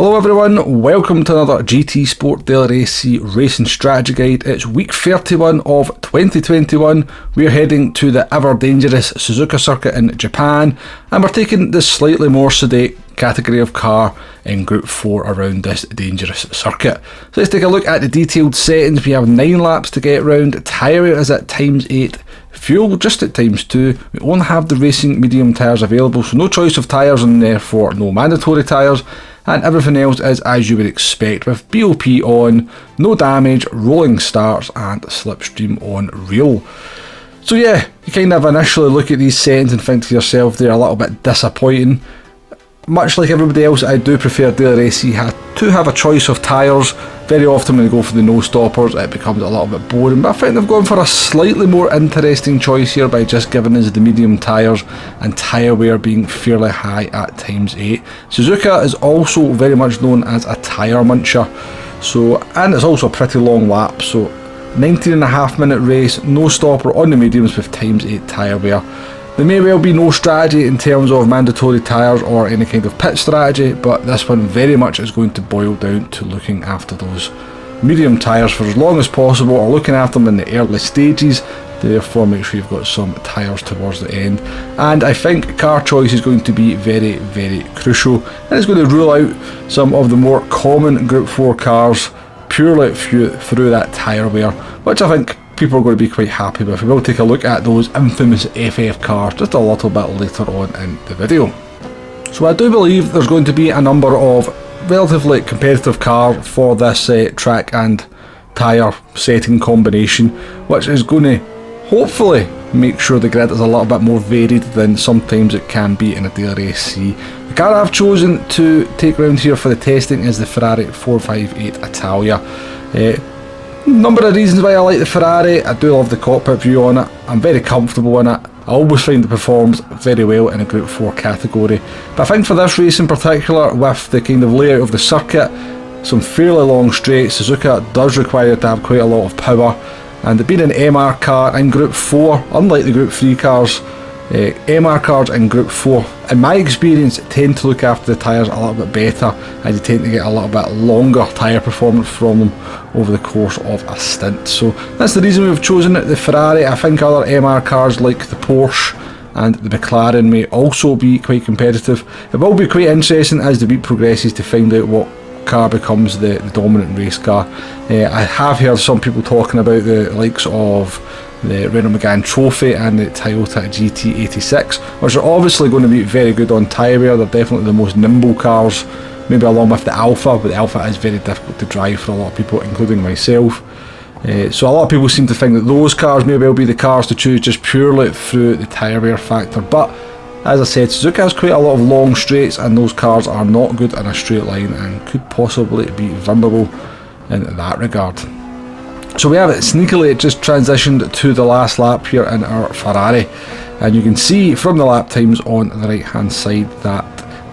Hello everyone, welcome to another GT Sport Daily Race C Racing Strategy Guide. It's week 31 of 2021. We're heading to the ever dangerous Suzuka Circuit in Japan, and we're taking the slightly more sedate category of car in Group 4 around this dangerous circuit. So let's take a look at the detailed settings. We have 9 laps to get round, tyre is at ×8, fuel just at ×2. We only have the racing medium tyres available, so no choice of tyres and therefore no mandatory tyres. And everything else is as you would expect, with BOP on, no damage, rolling starts and slipstream on real. So yeah, you kind of initially look at these settings and think to yourself they're a little bit disappointing. Much like everybody else, I do prefer Daily Race C to have a choice of tyres. Very often when they go for the no stoppers it becomes a little bit boring, but I think they've gone for a slightly more interesting choice here by just giving us the medium tyres and tyre wear being fairly high at ×8. Suzuka is also very much known as a tyre muncher, and it's also a pretty long lap, so 19.5 minute race, no stopper on the mediums with ×8 tyre wear. There may well be no strategy in terms of mandatory tyres or any kind of pit strategy, but this one very much is going to boil down to looking after those medium tyres for as long as possible, or looking after them in the early stages. Therefore make sure you've got some tyres towards the end. And I think car choice is going to be very, very crucial, and it's going to rule out some of the more common Group 4 cars purely through that tyre wear, which I think people are going to be quite happy with. We will take a look at those infamous FF cars just a little bit later on in the video. So I do believe there's going to be a number of relatively competitive cars for this track and tyre setting combination, which is going to hopefully make sure the grid is a little bit more varied than sometimes it can be in a Daily Race C. The car I've chosen to take round here for the testing is the Ferrari 458 Italia. Number of reasons why I like the Ferrari. I do love the cockpit view on it, I'm very comfortable in it, I always find it performs very well in a Group 4 category. But I think for this race in particular, with the kind of layout of the circuit, some fairly long straights, Suzuka does require to have quite a lot of power, and it being an MR car in Group 4, unlike the Group 3 cars, MR cars in Group 4, in my experience, tend to look after the tyres a little bit better, and you tend to get a little bit longer tyre performance from them over the course of a stint. So that's the reason we've chosen the Ferrari. I think other MR cars like the Porsche and the McLaren may also be quite competitive. It will be quite interesting as the week progresses to find out what car becomes the dominant race car. I have heard some people talking about the likes of the Renault Megane Trophy and the Toyota GT86, which are obviously going to be very good on tyre wear. They're definitely the most nimble cars, maybe along with the Alpha, but the Alpha is very difficult to drive for a lot of people, including myself. So a lot of people seem to think that those cars may well be the cars to choose just purely through the tyre wear factor, but as I said, Suzuka has quite a lot of long straights, and those cars are not good in a straight line and could possibly be vulnerable in that regard. So we have it sneakily just transitioned to the last lap here in our Ferrari, and you can see from the lap times on the right hand side that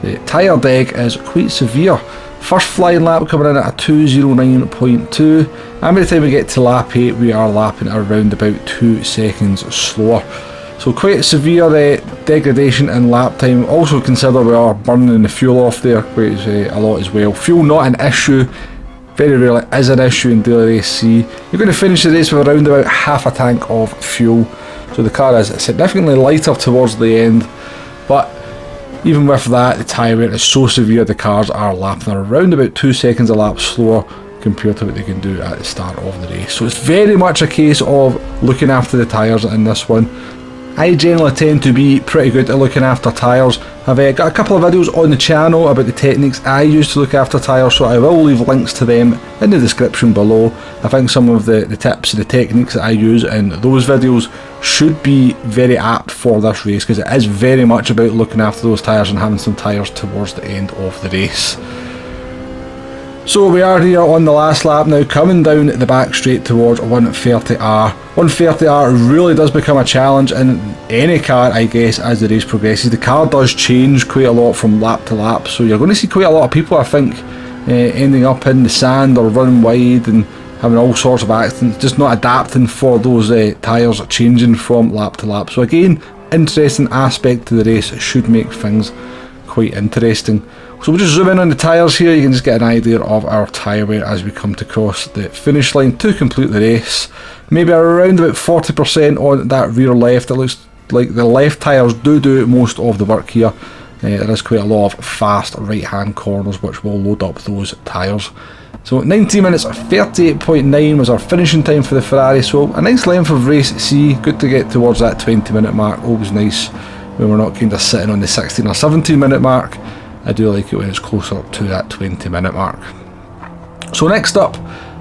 the tyre deg is quite severe. First flying lap coming in at a 2:09.2, and by the time we get to lap 8 we are lapping around about 2 seconds slower. So quite severe degradation in lap time. Also consider we are burning the fuel off there quite a lot as well. Fuel not an issue, very rarely is an issue in Daily Race C. You're going to finish the race with around about half a tank of fuel, so the car is significantly lighter towards the end, but even with that the tyre wear is so severe the cars are lapping around about 2 seconds a lap slower compared to what they can do at the start of the race. So it's very much a case of looking after the tyres in this one. I generally tend to be pretty good at looking after tyres. I've got a couple of videos on the channel about the techniques I use to look after tyres, so I will leave links to them in the description below. I think some of the tips and the techniques that I use in those videos should be very apt for this race, because it is very much about looking after those tyres and having some tyres towards the end of the race. So we are here on the last lap now, coming down the back straight towards 130R. 130R really does become a challenge in any car, I guess, as the race progresses. The car does change quite a lot from lap to lap, so you're going to see quite a lot of people, I think, ending up in the sand or running wide and having all sorts of accidents, just not adapting for those tyres changing from lap to lap. So again, interesting aspect to the race, should make things quite interesting. So we'll just zoom in on the tyres here. You can just get an idea of our tyre wear as we come to cross the finish line to complete the race. Maybe around about 40% on that rear left. It looks like the left tyres do most of the work here. There is quite a lot of fast right hand corners which will load up those tyres. So 19 minutes 38.9 was our finishing time for the Ferrari, so a nice length of race C. Good to get towards that 20-minute mark. Always nice when we're not kind of sitting on the 16 or 17-minute mark. I do like it when it's closer to that 20-minute mark. So next up,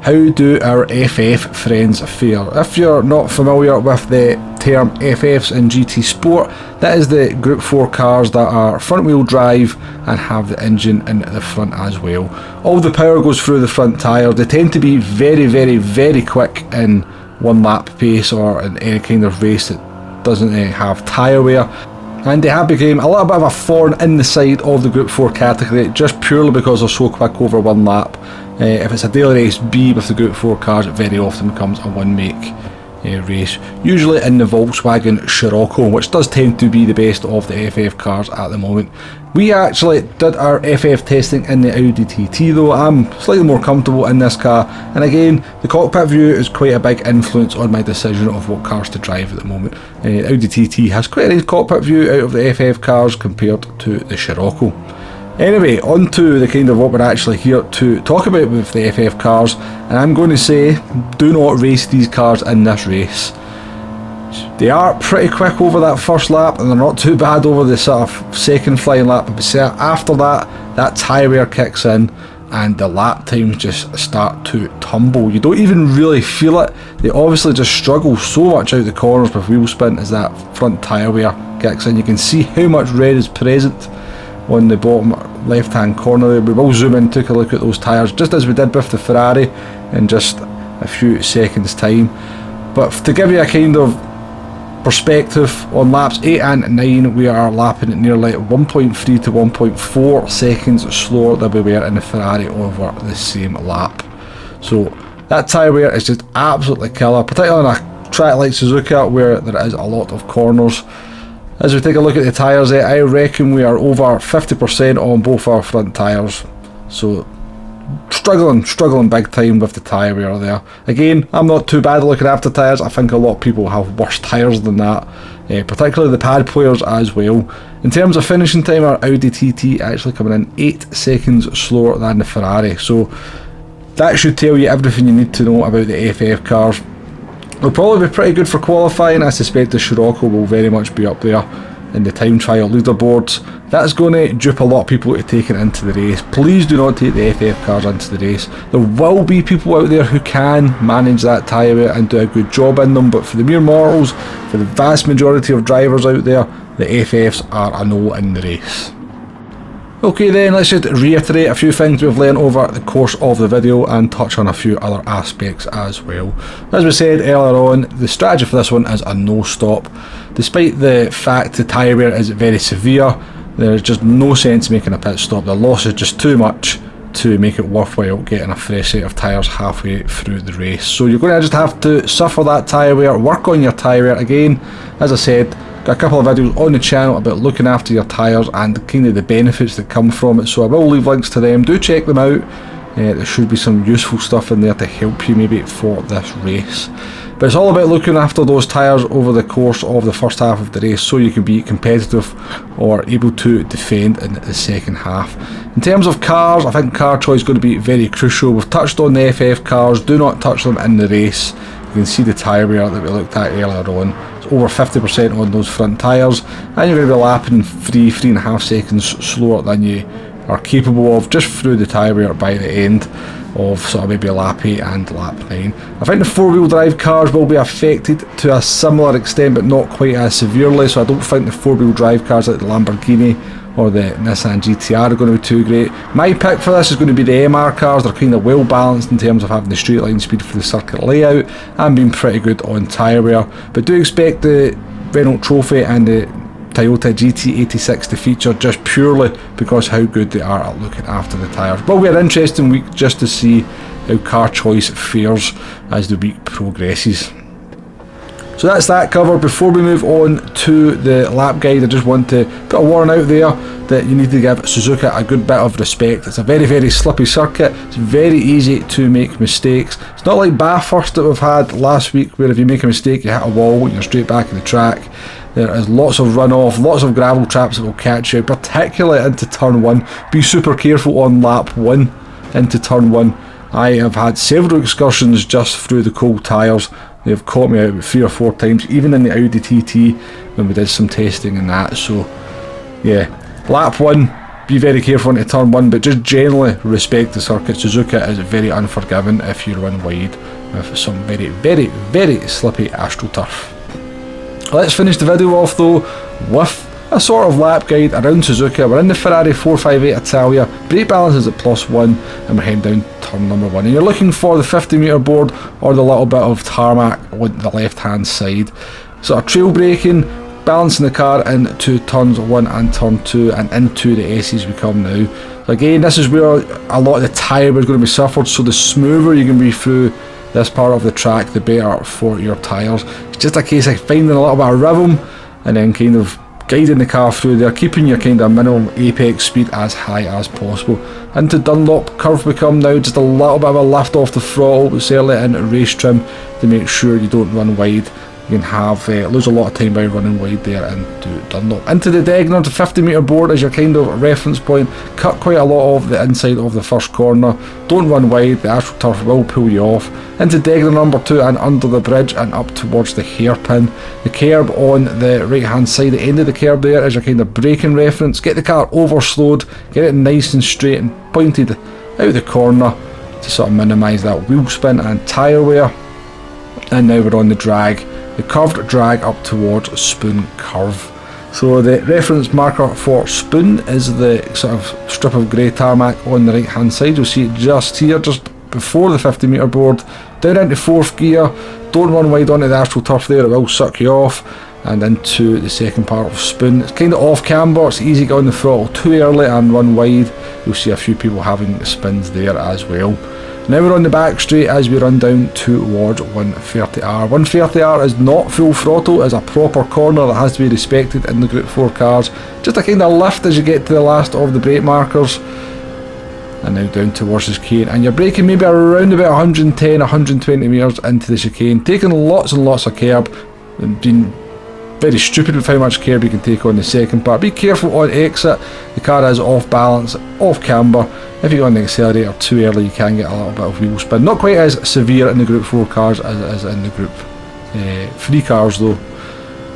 how do our FF friends fare? If you're not familiar with the term FFs in GT Sport, that is the Group 4 cars that are front wheel drive and have the engine in the front as well. All the power goes through the front tyre. They tend to be very quick in one lap pace or in any kind of race that doesn't have tyre wear. And they have become a little bit of a thorn in the side of the Group 4 category just purely because they're so quick over one lap. If it's a daily race B with the Group 4 cars, it very often becomes a one make race, usually in the Volkswagen Scirocco, which does tend to be the best of the FF cars at the moment. We actually did our FF testing in the Audi TT though. I'm slightly more comfortable in this car, and again the cockpit view is quite a big influence on my decision of what cars to drive at the moment. Audi TT has quite a nice cockpit view out of the FF cars compared to the Scirocco. Anyway, on to the kind of what we're actually here to talk about with the FF cars, and I'm going to say do not race these cars in this race. They are pretty quick over that first lap and they're not too bad over the sort of second flying lap, but after that tyre wear kicks in and the lap times just start to tumble. You don't even really feel it. They obviously just struggle so much out the corners with wheel spin as that front tyre wear kicks in. You can see how much red is present on the bottom left hand corner there. We will zoom in and take a look at those tyres just as we did with the Ferrari in just a few seconds time. But to give you a kind of perspective, on laps 8 and 9 we are lapping at nearly 1.3 to 1.4 seconds slower than we were in the Ferrari over the same lap. So that tyre wear is just absolutely killer, particularly on a track like Suzuka where there is a lot of corners. As we take a look at the tyres, I reckon we are over 50% on both our front tyres. So struggling big time with the tyre wear there. Again, I'm not too bad at looking after tyres. I think a lot of people have worse tyres than that, particularly the pad players as well. In terms of finishing time, our Audi TT actually coming in 8 seconds slower than the Ferrari. So that should tell you everything you need to know about the FF cars. They'll probably be pretty good for qualifying. I suspect the Scirocco will very much be up there in the time trial leaderboards. That's going to dupe a lot of people to take it into the race. Please do not take the FF cars into the race. There will be people out there who can manage that tyre wear and do a good job in them, but for the mere mortals, for the vast majority of drivers out there, the FFs are a no in the race. Okay then, let's just reiterate a few things we've learned over the course of the video and touch on a few other aspects as well. As we said earlier on, the strategy for this one is a no stop. Despite the fact the tyre wear is very severe, there's just no sense making a pit stop. The loss is just too much to make it worthwhile getting a fresh set of tyres halfway through the race. So you're going to just have to suffer that tyre wear, work on your tyre wear. Again, as I said, got a couple of videos on the channel about looking after your tyres and kind of the benefits that come from it, so I will leave links to them. Do check them out. There should be some useful stuff in there to help you maybe for this race. But it's all about looking after those tyres over the course of the first half of the race so you can be competitive or able to defend in the second half. In terms of cars, I think car choice is going to be very crucial. We've touched on the FF cars, do not touch them in the race. You can see the tyre wear that we looked at earlier on. It's over 50% on those front tyres, and you're going to be lapping 3.5 seconds slower than you are capable of just through the tyre wear by the end of sort of maybe lap 8 and lap 9. I think the 4-wheel drive cars will be affected to a similar extent but not quite as severely, so I don't think the 4-wheel drive cars like the Lamborghini or the Nissan GTR are going to be too great. My pick for this is going to be the MR cars. They're kind of well balanced in terms of having the straight line speed for the circuit layout and being pretty good on tyre wear, but do expect the Renault Trophy and the Toyota GT86 to feature just purely because how good they are at looking after the tyres. Will be an interesting week just to see how car choice fares as the week progresses. So that's that covered. Before we move on to the lap guide, I just want to put a warning out there. that you need to give Suzuka a good bit of respect. It's a very, very slippy circuit. It's very easy to make mistakes. It's not like Bathurst that we've had last week, where if you make a mistake, you hit a wall and you're straight back in the track. There is lots of runoff, lots of gravel traps that will catch you, particularly into turn 1. Be super careful on lap 1 into turn 1. I have had several excursions just through the cold tyres. They've caught me out 3 or 4 times, even in the Audi TT when we did some testing and that. So yeah, lap 1, be very careful into turn 1, but just generally respect the circuit. Suzuka is very unforgiving if you run wide with some very, very, very slippy AstroTurf. Let's finish the video off though with a sort of lap guide around Suzuka. We're in the Ferrari 458 Italia, brake balance is at +1, and we're heading down turn number 1. And you're looking for the 50 metre board or the little bit of tarmac on the left hand side. So a trail braking, balancing the car into turns 1 and turn 2 and into the S's we come now. So again, this is where a lot of the tyre is going to be suffered, so the smoother you can be through this part of the track, the better for your tyres. It's just a case of finding a little bit of rhythm and then kind of guiding the car through there, keeping your kind of minimum apex speed as high as possible. Into Dunlop curve we come now, just a little bit of a lift off the throttle, but certainly in race trim to make sure you don't run wide. You can have lose a lot of time by running wide there into Dunlop. Into the Degner, the 50 metre board is your kind of reference point. Cut quite a lot of the inside of the first corner. Don't run wide, the AstroTurf will pull you off. Into Degner number 2 and under the bridge and up towards the hairpin. The curb on the right hand side, the end of the curb there is your kind of braking reference. Get the car overslowed, get it nice and straight and pointed out the corner to sort of minimise that wheel spin and tyre wear. And now we're on the drag. The curved drag up towards Spoon curve. So the reference marker for Spoon is the sort of strip of grey tarmac on the right hand side. You'll see it just here, just before the 50 metre board. Down into 4th gear, don't run wide onto the AstroTurf there, it will suck you off. And into the second part of Spoon. It's kind of off camber, it's easy to get on the throttle too early and run wide. You'll see a few people having spins there as well. Now we're on the back straight as we run down towards 130R. 130R is not full throttle, it's a proper corner that has to be respected in the Group 4 cars. Just a kind of lift as you get to the last of the brake markers. And now down towards the chicane. And you're braking maybe around about 110, 120 metres into the chicane. Taking lots and lots of curb. And being very stupid with how much curb you can take on the second part. Be careful on exit, the car is off balance, off camber. If you go on the accelerator too early you can get a little bit of wheel spin. Not quite as severe in the Group 4 cars as it is in the Group 3 cars though.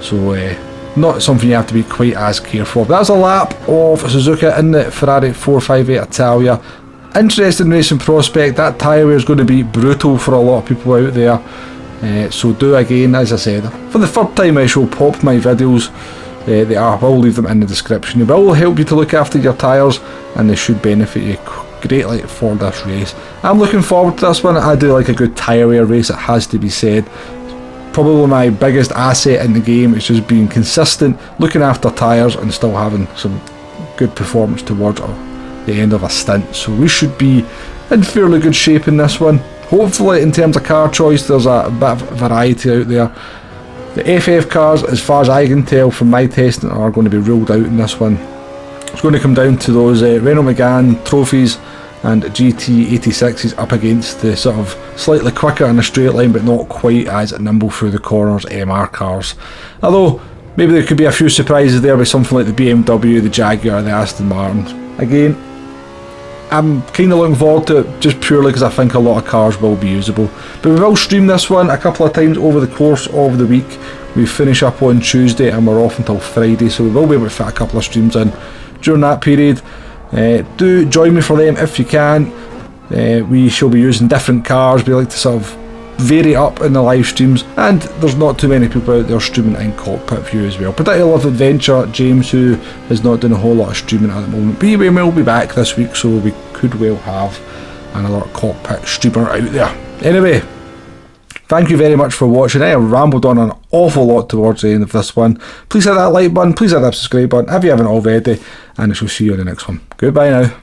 So not something you have to be quite as careful of. That's a lap of Suzuka in the Ferrari 458 Italia. Interesting racing prospect. That tyre wear is going to be brutal for a lot of people out there. So do again, as I said, for the third time I shall pop my videos. I will leave them in the description. They will help you to look after your tyres and they should benefit you greatly for this race. I'm looking forward to this one. I do like a good tyre wear race, it has to be said. Probably my biggest asset in the game is just being consistent, looking after tyres and still having some good performance towards the end of a stint. So we should be in fairly good shape in this one. Hopefully in terms of car choice there's a bit of variety out there. The FF cars, as far as I can tell from my testing, are going to be ruled out in this one. It's going to come down to those Renault Megane trophies and GT86s up against the sort of slightly quicker in a straight line but not quite as nimble through the corners MR cars. Although maybe there could be a few surprises there with something like the BMW, the Jaguar, the Aston Martins. Again, I'm kind of looking forward to it just purely because I think a lot of cars will be usable. But we will stream this one a couple of times over the course of the week. We finish up on Tuesday and we're off until Friday, so we will be able to fit a couple of streams in during that period. Do join me for them if you can. We shall be using different cars. We like to sort of vary up in the live streams, and there's not too many people out there streaming in cockpit view as well. Particularly Love Adventure, James, who is not doing a whole lot of streaming at the moment, but he will be back this week, so we could well have another cockpit streamer out there. Anyway, thank you very much for watching. I have rambled on an awful lot towards the end of this one. Please hit that like button, please hit that subscribe button if you haven't already, and I shall see you on the next one. Goodbye now.